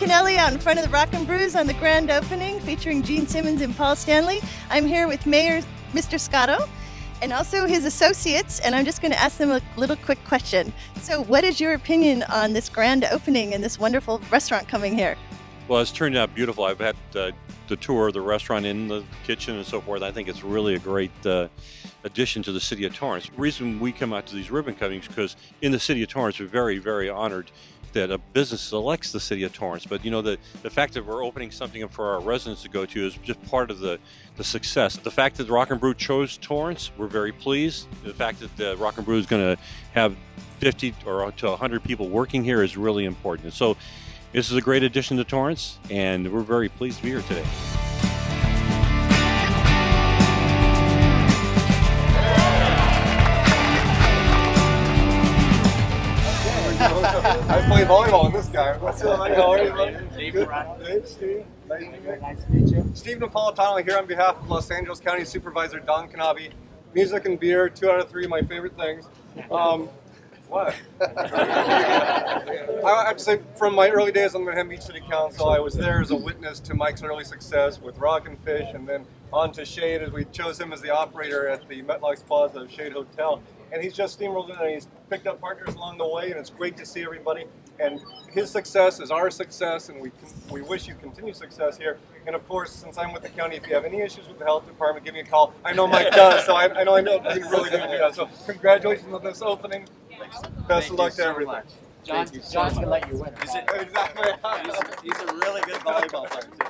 Kennelly out in front of the Rock and Brews on the grand opening featuring Gene Simmons and Paul Stanley. I'm here with Mayor Mr. Scotto and also his associates, and I'm just going to ask them a little quick question. So what is your opinion on this grand opening and this wonderful restaurant coming here? Well, it's turned out beautiful. I've had the tour of the restaurant in the kitchen and so forth. I think it's really a great addition to the city of Torrance. The reason we come out to these ribbon cuttings is because in the city of Torrance, we're very, very honored that a business selects the city of Torrance. But you know, the fact that we're opening something up for our residents to go to is just part of the success. The fact that Rock and Brew chose Torrance, we're very pleased. The fact that Rock and Brew is going to have 50 or to 100 people working here is really important. And so this is a great addition to Torrance, and we're very pleased to be here today. I play volleyball with this guy. What's up, Mike? How are you, man? Steve Verano. Hey, Steve. Nice to meet you. Steve Napolitano here on behalf of Los Angeles County Supervisor Don Knaack. Music and beer, 2 out of 3 my favorite things. What? I have to say, from my early days on the Manhattan Beach City Council, I was there as a witness to Mike's early success with Rock and Fish, and then on to Shade, as we chose him as the operator at the MetLife Plaza of Shade Hotel. And he's just steamrolled in, and he's picked up partners along the way, and it's great to see everybody. And his success is our success, and we wish you continued success here. And of course, since I'm with the county, if you have any issues with the health department, give me a call. I know Mike does, so I know you really do that. So congratulations on this opening. Best of luck to everyone. John's going to let you win. Exactly. He's a really good volleyball player, too.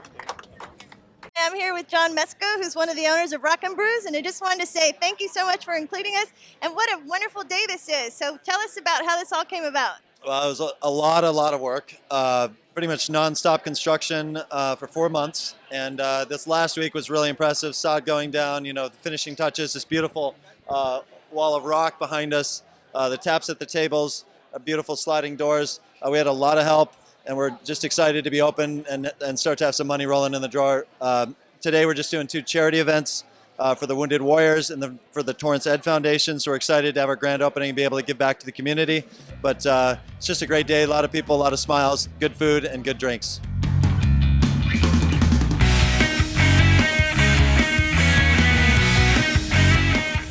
I'm here with John Metsgo, who's one of the owners of Rock and Brews, and I just wanted to say thank you so much for including us, and what a wonderful day this is. So tell us about how this all came about. Well, it was a lot of work. Pretty much nonstop construction for 4 months, and this last week was really impressive. Saw it going down, the finishing touches, this beautiful wall of rock behind us, the taps at the tables, beautiful sliding doors. We had a lot of help, and we're just excited to be open and start to have some money rolling in the drawer. Today we're just doing 2 charity events for the Wounded Warriors and for the Torrance Ed Foundation, so we're excited to have our grand opening and be able to give back to the community. But it's just a great day, a lot of people, a lot of smiles, good food, and good drinks.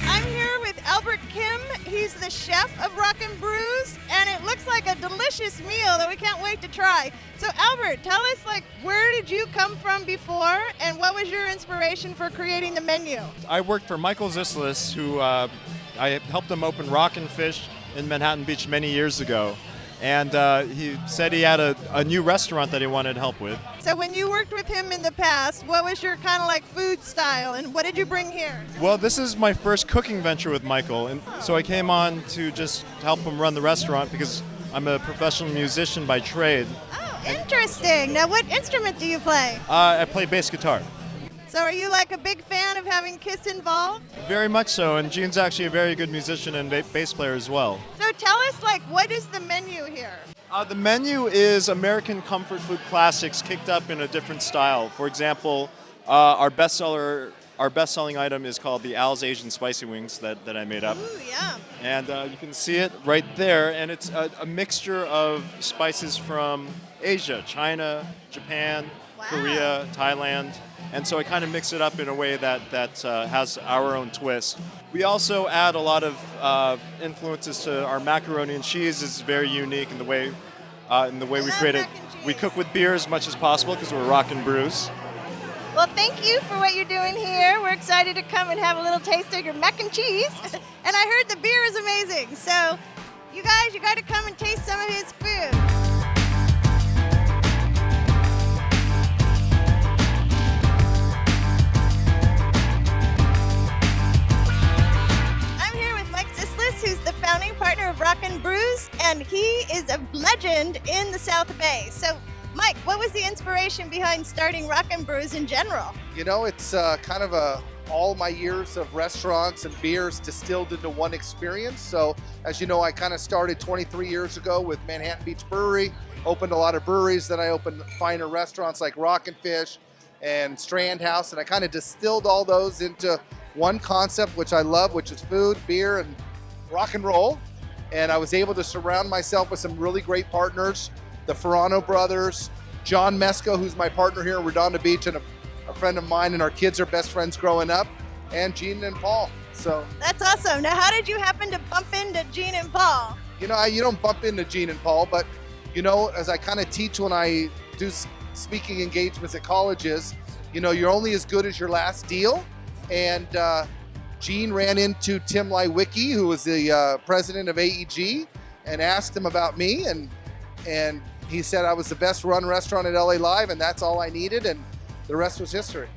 I'm here with Albert Kim. He's the chef of Rock and Brews, and it looks like a delicious meal that we can't wait to try. So Albert, tell us, where did you come from before, and what was your inspiration for creating the menu? I worked for Michael Zislis, who I helped him open Rock and Fish in Manhattan Beach many years ago. And he said he had a new restaurant that he wanted help with. So when you worked with him in the past, what was your kind of food style, and what did you bring here? Well, this is my first cooking venture with Michael, and so I came on to just help him run the restaurant because I'm a professional musician by trade. Oh, interesting. Now, what instrument do you play? I play bass guitar. So are you a big fan of having Kiss involved? Very much so, and Gene's actually a very good musician and bass player as well. So tell us, what is the menu here? The menu is American comfort food classics kicked up in a different style. For example, our best-selling item is called the Al's Asian Spicy Wings that I made up. Ooh, yeah. And you can see it right there, and it's a mixture of spices from Asia, China, Japan, Wow. Korea, Thailand. And so I kind of mix it up in a way that has our own twist. We also add a lot of influences to our macaroni and cheese. Is very unique in the way we create it. We cook with beer as much as possible because we're Rock and Brews. Well, thank you for what you're doing here. We're excited to come and have a little taste of your mac and cheese. And I heard the beer is amazing. So you guys, you got to come and taste some of his food. Who's the founding partner of Rock and Brews, and he is a legend in the South Bay. So, Mike, what was the inspiration behind starting Rock and Brews in general? It's kind of all my years of restaurants and beers distilled into one experience. So, as you know, I kind of started 23 years ago with Manhattan Beach Brewery, opened a lot of breweries, then I opened finer restaurants like Rock and Fish and Strand House, and I kind of distilled all those into one concept, which I love, which is food, beer, and rock and roll. And I was able to surround myself with some really great partners, the Verano brothers, John Metsgo, who's my partner here in Redondo Beach and a friend of mine, and our kids are best friends growing up, and Gene and Paul. So That's awesome. Now, how did you happen to bump into Gene and Paul? you don't bump into Gene and Paul, but as I kind of teach when I do speaking engagements at colleges, you're only as good as your last deal. And Gene ran into Tim Lywicki, who was the president of AEG, and asked him about me, and he said I was the best run restaurant at LA Live, and that's all I needed, and the rest was history.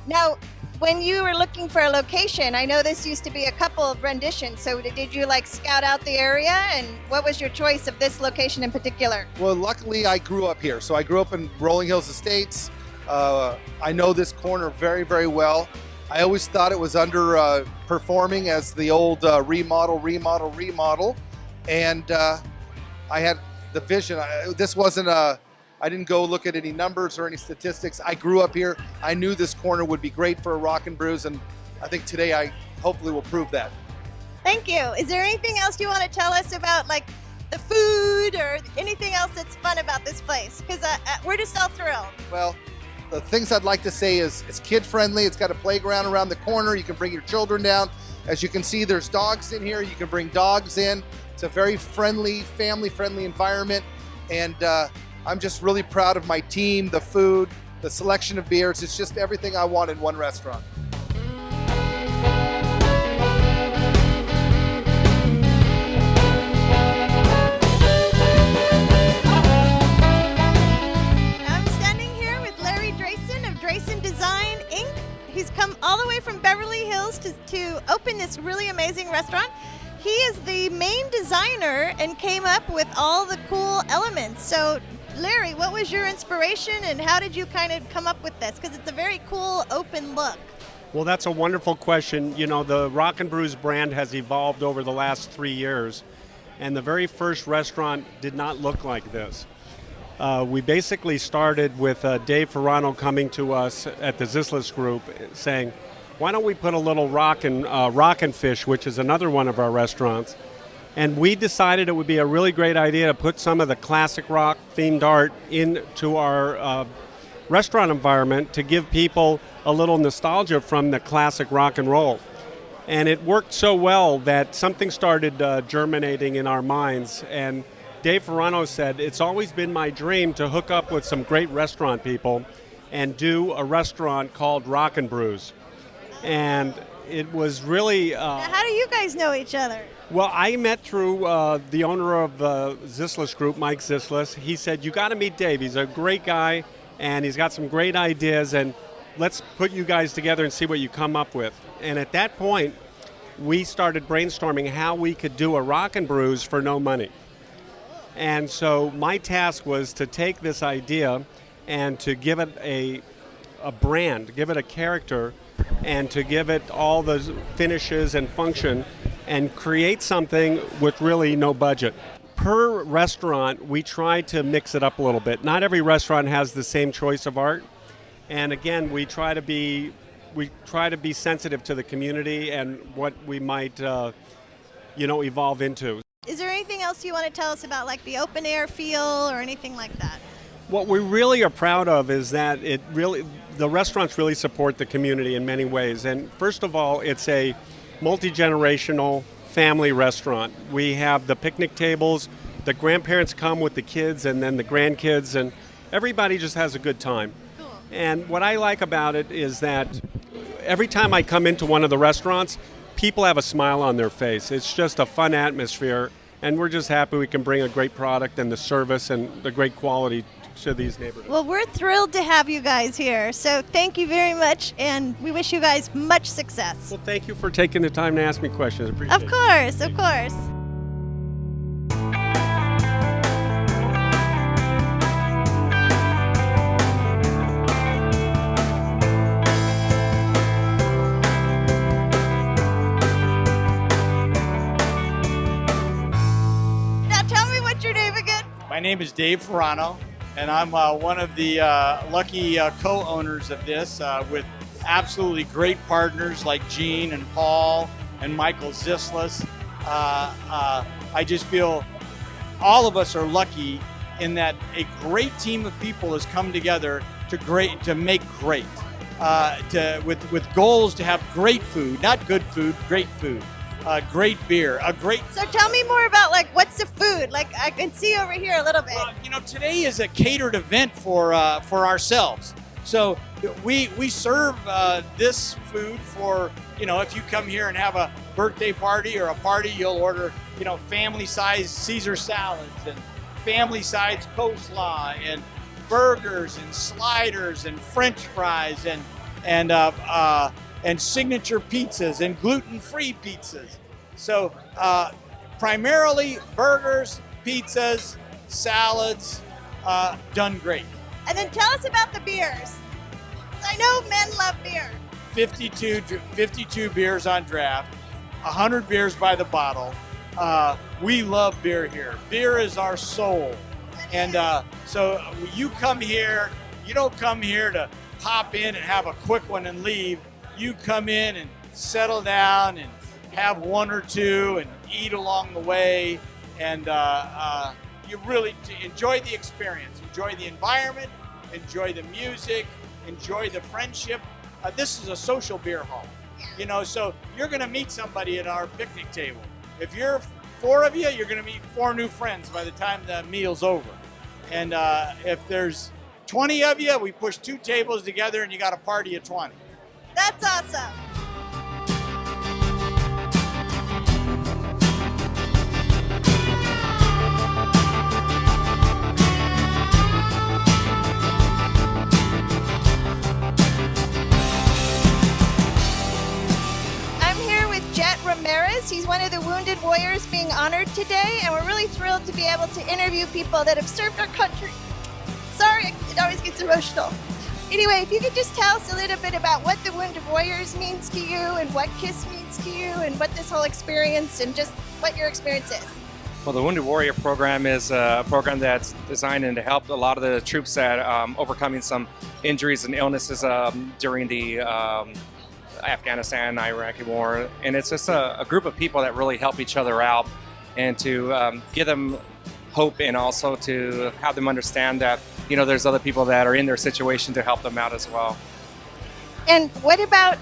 Now, when you were looking for a location, I know this used to be a couple of renditions, so did you scout out the area, and what was your choice of this location in particular? Well, luckily I grew up here. So I grew up in Rolling Hills Estates. I know this corner very, very well. I always thought it was underperforming as the old remodel. And I had the vision. I didn't go look at any numbers or any statistics. I grew up here. I knew this corner would be great for a Rock and Brews, and I think today I hopefully will prove that. Thank you. Is there anything else you want to tell us about the food or anything else that's fun about this place? Because we're just all thrilled. Well, the things I'd like to say is it's kid friendly. It's got a playground around the corner. You can bring your children down. As you can see, there's dogs in here. You can bring dogs in. It's a very friendly, family friendly environment. And I'm just really proud of my team, the food, the selection of beers. It's just everything I want in one restaurant. I'm standing here with Larry Drayson of Drayson Design, Inc. He's come all the way from Beverly Hills to open this really amazing restaurant. He is the main designer and came up with all the cool elements. So, Larry, what was your inspiration and how did you kind of come up with this? Because it's a very cool, open look. Well, that's a wonderful question. The Rock and Brews brand has evolved over the last 3 years, and the very first restaurant did not look like this. We basically started with Dave Verano coming to us at the Zislis Group saying, why don't we put a little Rock and Fish, which is another one of our restaurants. And we decided it would be a really great idea to put some of the classic rock themed art into our restaurant environment to give people a little nostalgia from the classic rock and roll. And it worked so well that something started germinating in our minds. And Dave Verano said, it's always been my dream to hook up with some great restaurant people and do a restaurant called Rock and Brews. And it was really... Now, how do you guys know each other? Well, I met through the owner of the Zislis Group, Mike Zislis. He said, you got to meet Dave. He's a great guy, and he's got some great ideas, and let's put you guys together and see what you come up with. And at that point, we started brainstorming how we could do a Rock and Brews for no money. And so my task was to take this idea and to give it a brand, give it a character, and to give it all the finishes and function and create something with really no budget. Per restaurant, we try to mix it up a little bit. Not every restaurant has the same choice of art. And again, we try to be sensitive to the community and what we might evolve into. Is there anything else you want to tell us about the open air feel or anything like that? What we really are proud of is that the restaurants really support the community in many ways. And first of all, it's a multi-generational family restaurant. We have the picnic tables, the grandparents come with the kids and then the grandkids, and everybody just has a good time. Cool. And what I like about it is that every time I come into one of the restaurants, people have a smile on their face. It's just a fun atmosphere, and we're just happy we can bring a great product and the service and the great quality to these neighborhoods. Well, we're thrilled to have you guys here. So thank you very much, and we wish you guys much success. Well, thank you for taking the time to ask me questions. Appreciate it. Of course, of course. Now tell me what's your name again? My name is Dave Verano, and I'm one of the lucky co-owners of this with absolutely great partners like Gene and Paul and Michael Zislis. I just feel all of us are lucky in that a great team of people has come together to make great, with goals to have great food, not good food, great food, great beer, a great. So tell me more about like what's the food? Like I can see over here a little bit. Today is a catered event for ourselves. So we serve this food for, if you come here and have a birthday party or a party, you'll order, family-sized Caesar salads and family-sized coleslaw and burgers and sliders and French fries and signature pizzas and gluten-free pizzas. So primarily burgers, pizzas, salads, done great. And then tell us about the beers. I know men love beer. 52 beers on draft, 100 beers by the bottle. We love beer here. Beer is our soul. And so you come here, you don't come here to pop in and have a quick one and leave. You come in and settle down and have one or two and eat along the way. And you really enjoy the experience, enjoy the environment, enjoy the music, enjoy the friendship. This is a social beer hall, so you're going to meet somebody at our picnic table. If you're 4 of you, you're going to meet 4 new friends by the time the meal's over. And if there's 20 of you, we push 2 tables together and you got a party of 20. That's awesome. Ramirez. He's one of the wounded warriors being honored today, and we're really thrilled to be able to interview people that have served our country. Sorry, it always gets emotional. Anyway, if you could just tell us a little bit about what the Wounded Warriors means to you and what KISS means to you and what this whole experience and just what your experience is. Well, the Wounded Warrior program is a program that's designed to help a lot of the troops that overcoming some injuries and illnesses during the Afghanistan, Iraqi war, and it's just a group of people that really help each other out and to give them hope and also to have them understand that there's other people that are in their situation to help them out as well. And what about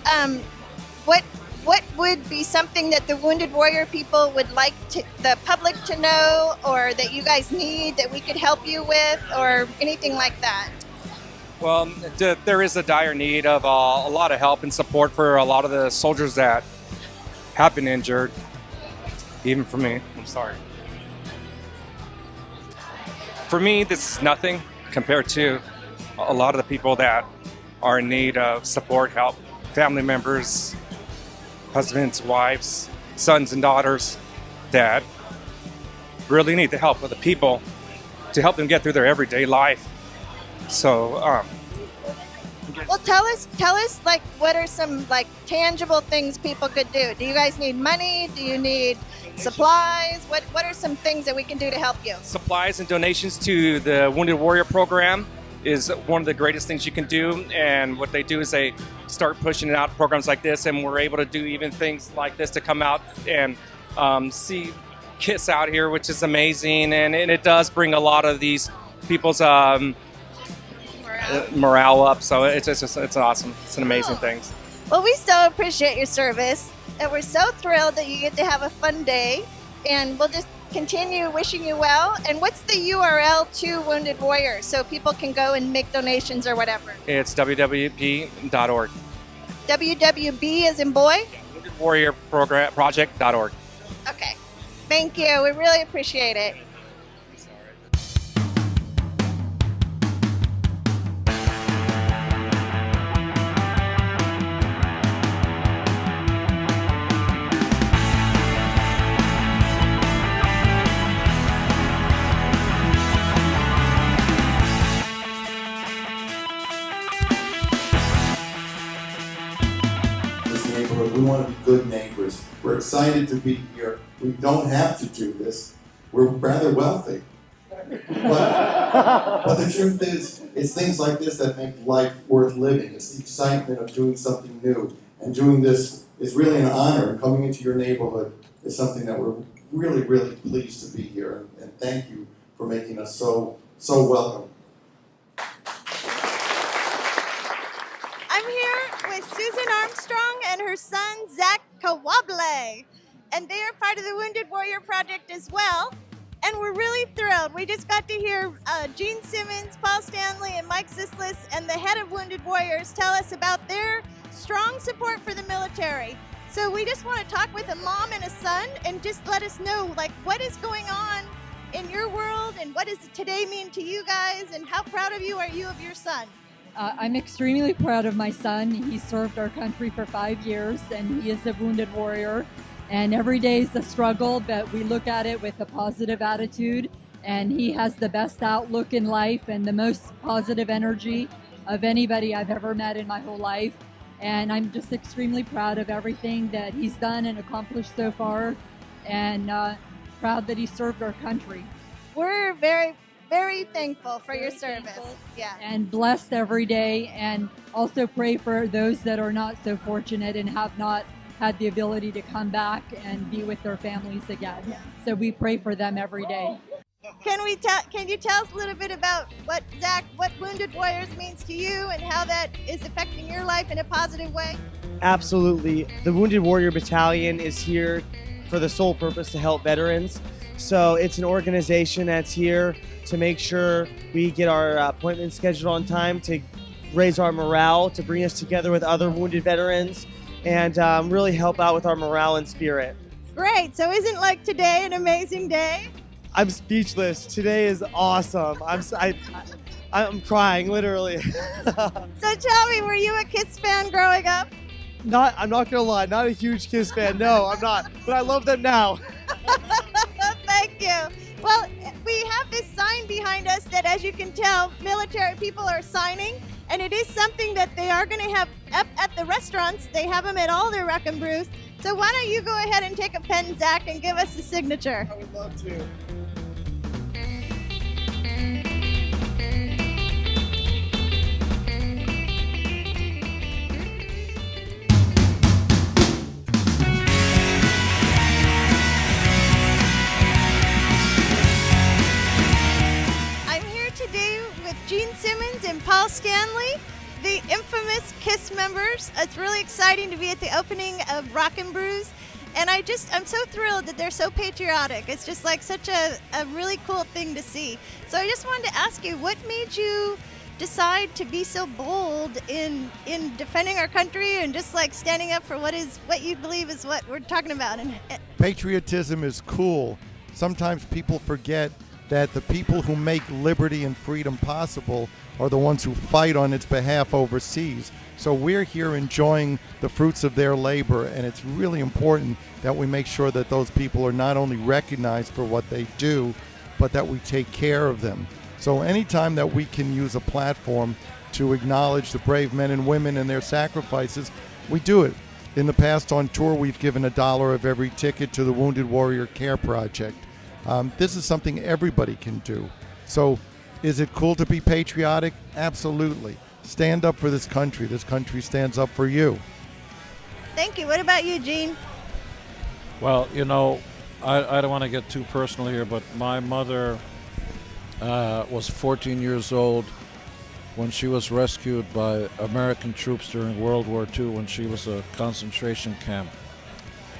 what would be something that the Wounded Warrior people would like the public to know, or that you guys need that we could help you with, or anything like that? Well, there is a dire need of a lot of help and support for a lot of the soldiers that have been injured, even for me. I'm sorry. For me, this is nothing compared to a lot of the people that are in need of support, help, family members, husbands, wives, sons and daughters that really need the help of the people to help them get through their everyday life. So, well, tell us, like, what are some tangible things people could do? Do you guys need money? Do you need supplies? What are some things that we can do to help you? Supplies and donations to the Wounded Warrior program is one of the greatest things you can do. And what they do is they start pushing out programs like this, and we're able to do even things like this to come out and see KISS out here, which is amazing. And it does bring a lot of these people's morale up, so it's awesome. It's an amazing thing. Well, we so appreciate your service, and we're so thrilled that you get to have a fun day, and we'll just continue wishing you well. And what's the URL to Wounded Warrior so people can go and make donations or whatever? It's www.project.org. WWB as in boy? Wounded Warrior Project.org. Okay. Thank you. We really appreciate it. We want to be good neighbors. We're excited to be here. We don't have to do this. We're rather wealthy. But the truth is, it's things like this that make life worth living. It's the excitement of doing something new. And doing this is really an honor. And coming into your neighborhood is something that we're really, really pleased to be here. And thank you for making us so So welcome. I'm here with Susan Armstrong and her son, Zach Kawable. And they are part of the Wounded Warrior Project as well. And we're really thrilled. We just got to hear Gene Simmons, Paul Stanley, and Mike Zislis, and the head of Wounded Warriors tell us about their strong support for the military. So we just want to talk with a mom and a son and just let us know, like, what is going on in your world and what does today mean to you guys and how proud of you are you of your son? I'm extremely proud of my son. He served our country for 5 years and he is a wounded warrior. And every day is a struggle, but we look at it with a positive attitude. And he has the best outlook in life and the most positive energy of anybody I've ever met in my whole life. And I'm just extremely proud of everything that he's done and accomplished so far. And proud that he served our country. We're very, very thankful for your service. Yeah. And blessed every day. And also pray for those that are not so fortunate and have not had the ability to come back and be with their families again. Yeah. So we pray for them every day. Can you tell us a little bit about what Wounded Warriors means to you and how that is affecting your life in a positive way? Absolutely. The Wounded Warrior Battalion is here for the sole purpose to help veterans. So it's an organization that's here to make sure we get our appointments scheduled on time, to raise our morale, to bring us together with other wounded veterans, and really help out with our morale and spirit. Great. So isn't like today an amazing day? I'm speechless. Today is awesome. I'm crying, literally. So tell me, were you a Kiss fan growing up? I'm not gonna lie, not a huge Kiss fan. No, I'm not. But I love them now. Thank you. Well, we have this sign behind us that, as you can tell, military people are signing. And it is something that they are going to have up at the restaurants. They have them at all their Rock and Brews. So why don't you go ahead and take a pen, Zach, and give us a signature? I would love to. Gene Simmons and Paul Stanley, the infamous KISS members. It's really exciting to be at the opening of Rock and Brews. And I'm so thrilled that they're so patriotic. It's just like such a really cool thing to see. So I just wanted to ask you, what made you decide to be so bold in defending our country and just like standing up for what you believe is what we're talking about? Patriotism is cool. Sometimes people forget that the people who make liberty and freedom possible are the ones who fight on its behalf overseas. So we're here enjoying the fruits of their labor, and it's really important that we make sure that those people are not only recognized for what they do, but that we take care of them. So anytime that we can use a platform to acknowledge the brave men and women and their sacrifices, we do it. In the past on tour, we've given $1 of every ticket to the Wounded Warrior Care Project. This is something everybody can do. So is it cool to be patriotic? Absolutely. Stand up for this country. This country stands up for you. Thank you. What about you, Gene? Well, I don't want to get too personal here, but my mother was 14 years old when she was rescued by American troops during World War II when she was a concentration camp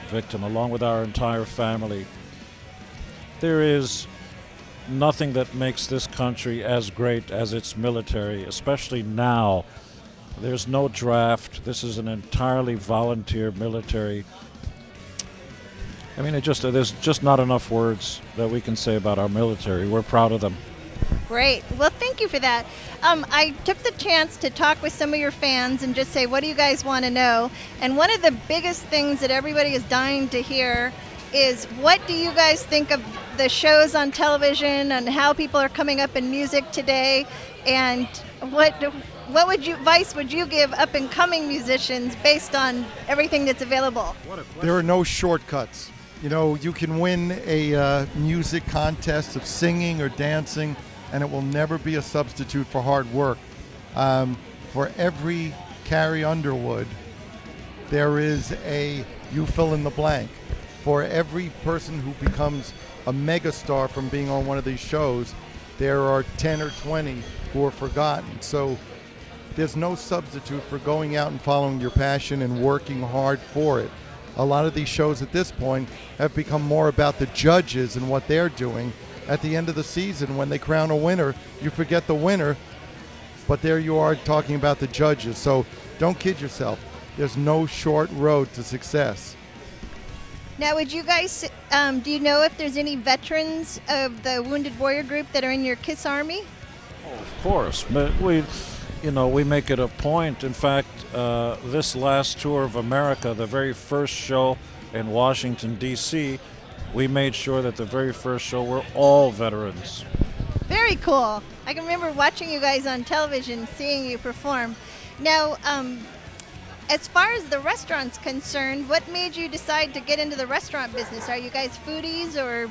victim, along with our entire family. There is nothing that makes this country as great as its military, especially now. There's no draft. This is an entirely volunteer military. I mean, there's just not enough words that we can say about our military. We're proud of them. Great. Well, thank you for that. I took the chance to talk with some of your fans and just say, what do you guys want to know? And one of the biggest things that everybody is dying to hear is, what do you guys think of the shows on television and how people are coming up in music today? And what advice would you give up-and-coming musicians based on everything that's available? There are no shortcuts. You can win a music contest of singing or dancing, and it will never be a substitute for hard work. For every Carrie Underwood, there is a you fill in the blank. For every person who becomes a megastar from being on one of these shows, there are 10 or 20 who are forgotten. So there's no substitute for going out and following your passion and working hard for it. A lot of these shows at this point have become more about the judges and what they're doing. At the end of the season, when they crown a winner, you forget the winner, but there you are talking about the judges. So don't kid yourself. There's no short road to success. Now, would you guys, do you know if there's any veterans of the Wounded Warrior group that are in your KISS Army? Of course, but we make it a point. In fact, this last tour of America, the very first show in Washington, D.C., we made sure that the very first show were all veterans. Very cool. I can remember watching you guys on television, seeing you perform. Now, as far as the restaurant's concerned, what made you decide to get into the restaurant business? Are you guys foodies, or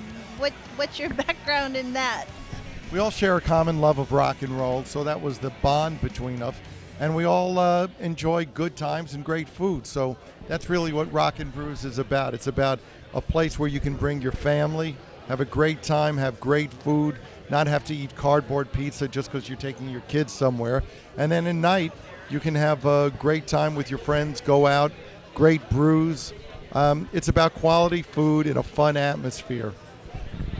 what's your background in that? We all share a common love of rock and roll, so that was the bond between us. And we all enjoy good times and great food. So that's really what Rock and Brews is about. It's about a place where you can bring your family, have a great time, have great food, not have to eat cardboard pizza just because you're taking your kids somewhere. And then at night, you can have a great time with your friends, go out, great brews. It's about quality food in a fun atmosphere.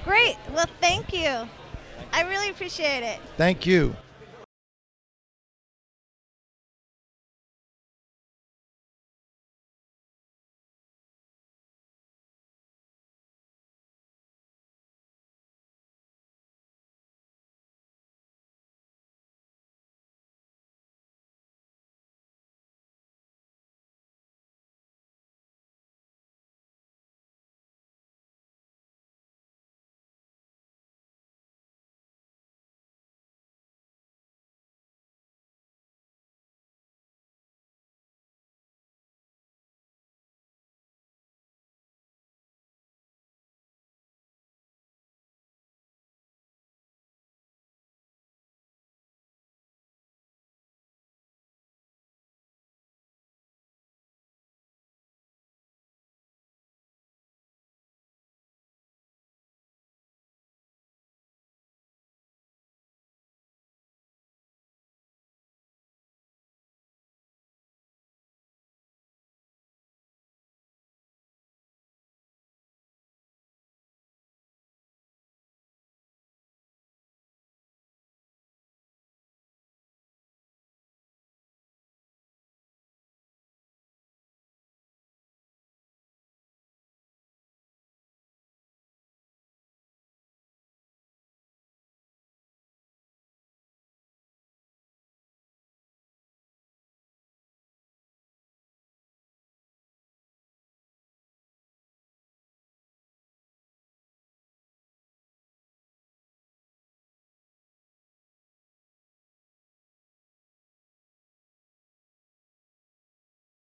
Great. Well, thank you. I really appreciate it. Thank you.